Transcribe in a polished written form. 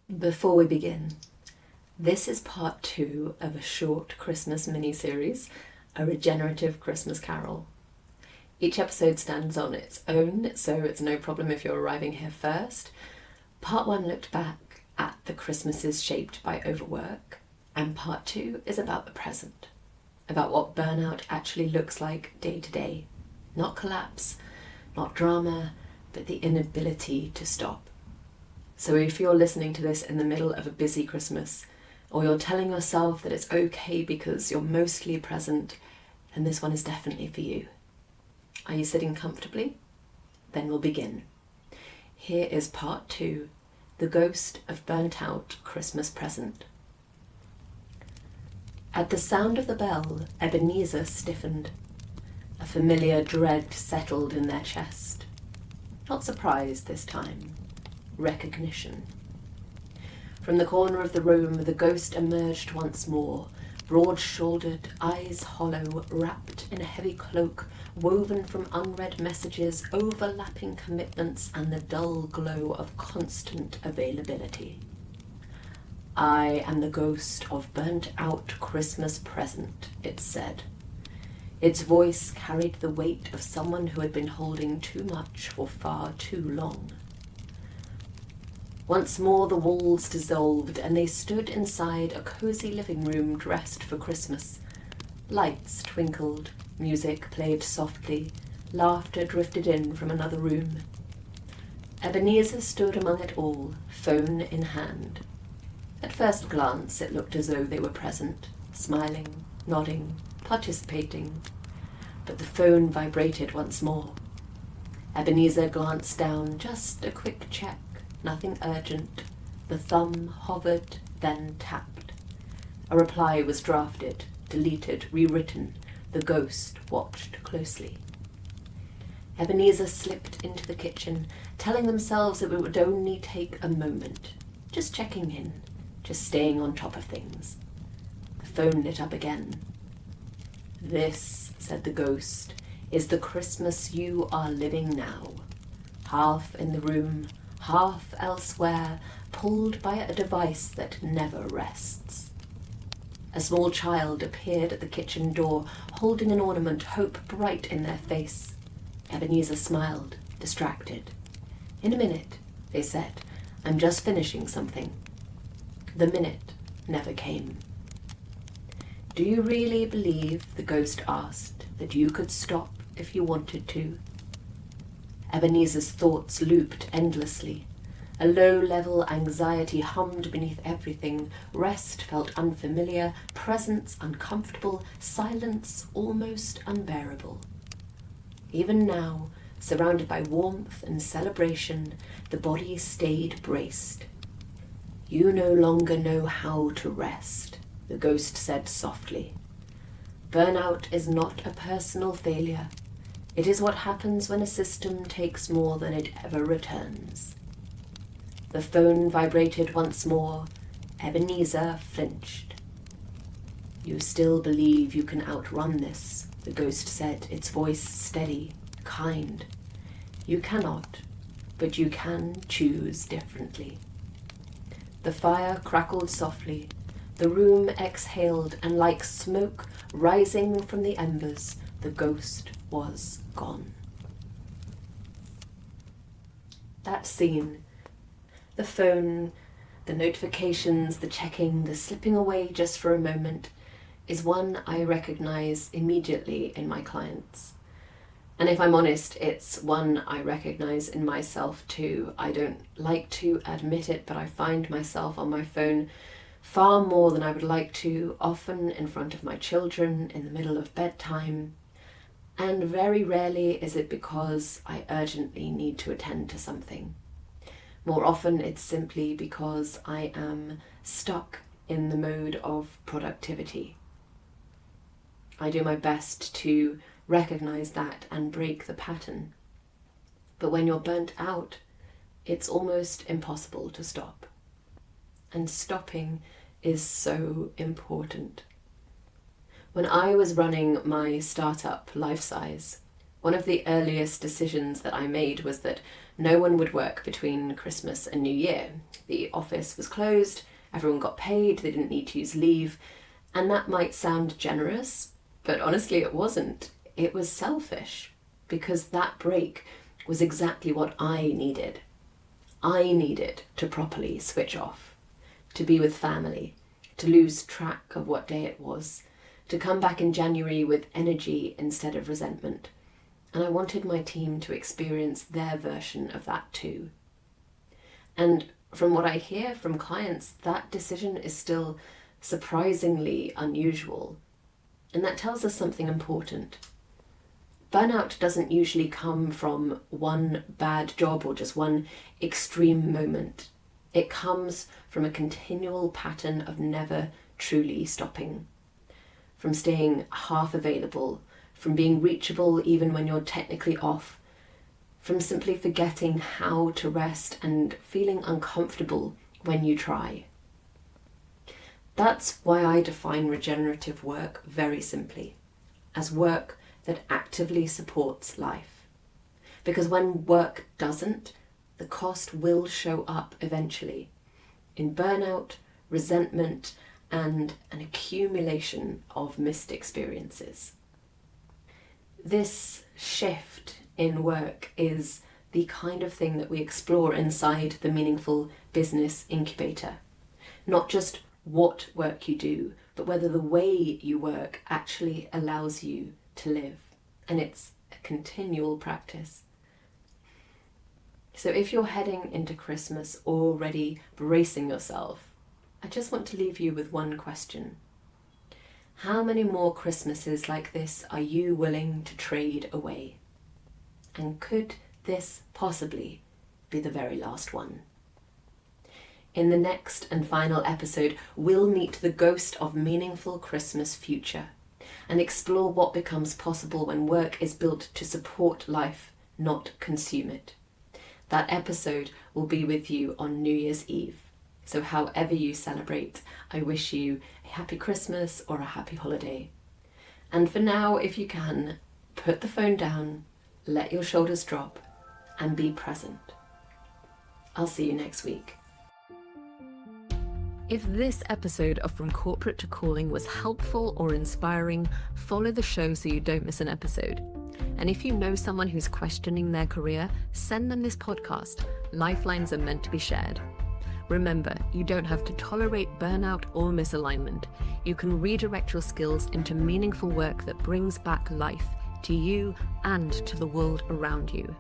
Before we begin, this is part 2 of a short Christmas mini-series, a regenerative Christmas carol. Each episode stands on its own, so it's no problem if you're arriving here first. Part 1 looked back at the Christmases shaped by overwork, and part 2 is about the present, about what burnout actually looks like day to day. Not collapse, not drama, but the inability to stop. So if you're listening to this in the middle of a busy Christmas, or you're telling yourself that it's okay because you're mostly present, then this one is definitely for you. Are you sitting comfortably? Then we'll begin. Here is part 2, the ghost of burnt out Christmas present. At the sound of the bell, Ebenezer stiffened. A familiar dread settled in their chest. Not surprise this time. Recognition. From the corner of the room, the ghost emerged once more, broad-shouldered, eyes hollow, wrapped in a heavy cloak, woven from unread messages, overlapping commitments, and the dull glow of constant availability. I am the ghost of burnt-out Christmas present, it said. Its voice carried the weight of someone who had been holding too much for far too long. Once more the walls dissolved, and they stood inside a cozy living room dressed for Christmas. Lights twinkled, music played softly, laughter drifted in from another room. Ebenezer stood among it all, phone in hand. At first glance it looked as though they were present, smiling, nodding, participating. But the phone vibrated once more. Ebenezer glanced down, just a quick check. Nothing urgent. The thumb hovered, then tapped. A reply was drafted, deleted, rewritten. The ghost watched closely. Ebenezer slipped into the kitchen, telling themselves that it would only take a moment. Just checking in, just staying on top of things. The phone lit up again. "This," said the ghost, "is the Christmas you are living now. Half in the room, half elsewhere, pulled by a device that never rests." A small child appeared at the kitchen door, holding an ornament, hope bright in their face. Ebenezer smiled, distracted. "In a minute," they said. "I'm just finishing something." The minute never came. "Do you really believe," the ghost asked, "that you could stop if you wanted to?" Ebenezer's thoughts looped endlessly. A low-level anxiety hummed beneath everything. Rest felt unfamiliar, presence uncomfortable, silence almost unbearable. Even now, surrounded by warmth and celebration, the body stayed braced. "You no longer know how to rest," the ghost said softly. "Burnout is not a personal failure. It is what happens when a system takes more than it ever returns." The phone vibrated once more. Ebenezer flinched. "You still believe you can outrun this," the ghost said, its voice steady, kind. "You cannot, but you can choose differently." The fire crackled softly. The room exhaled, and like smoke rising from the embers, the ghost was gone. That scene, the phone, the notifications, the checking, the slipping away just for a moment, is one I recognize immediately in my clients. And if I'm honest, it's one I recognize in myself too. I don't like to admit it, but I find myself on my phone far more than I would like to, often in front of my children, in the middle of bedtime. And very rarely is it because I urgently need to attend to something. More often it's simply because I am stuck in the mode of productivity. I do my best to recognize that and break the pattern. But when you're burnt out, it's almost impossible to stop. And stopping is so important. When I was running my startup Life Size, one of the earliest decisions that I made was that No one would work between Christmas and New Year. The office was closed, everyone got paid, they didn't need to use leave, and that might sound generous, but honestly it wasn't. It was selfish, because that break was exactly what I needed. I needed to properly switch off, to be with family, to lose track of what day it was, to come back in January with energy instead of resentment. And I wanted my team to experience their version of that too. And from what I hear from clients, that decision is still surprisingly unusual. And that tells us something important. Burnout doesn't usually come from one bad job or just one extreme moment. It comes from a continual pattern of never truly stopping. From staying half available, from being reachable even when you're technically off, from simply forgetting how to rest and feeling uncomfortable when you try. That's why I define regenerative work very simply, as work that actively supports life. Because when work doesn't, the cost will show up eventually in burnout, resentment, and an accumulation of missed experiences. This shift in work is the kind of thing that we explore inside the Meaningful Business Incubator. Not just what work you do, but whether the way you work actually allows you to live. And it's a continual practice. So if you're heading into Christmas already bracing yourself, I just want to leave you with one question. How many more Christmases like this are you willing to trade away? And could this possibly be the very last one? In the next and final episode, we'll meet the ghost of meaningful Christmas future and explore what becomes possible when work is built to support life, not consume it. That episode will be with you on New Year's Eve. So however you celebrate, I wish you a happy Christmas or a happy holiday. And for now, if you can, put the phone down, let your shoulders drop, and be present. I'll see you next week. If this episode of From Corporate to Calling was helpful or inspiring, follow the show so you don't miss an episode. And if you know someone who's questioning their career, send them this podcast. Lifelines are meant to be shared. Remember, you don't have to tolerate burnout or misalignment. You can redirect your skills into meaningful work that brings back life to you and to the world around you.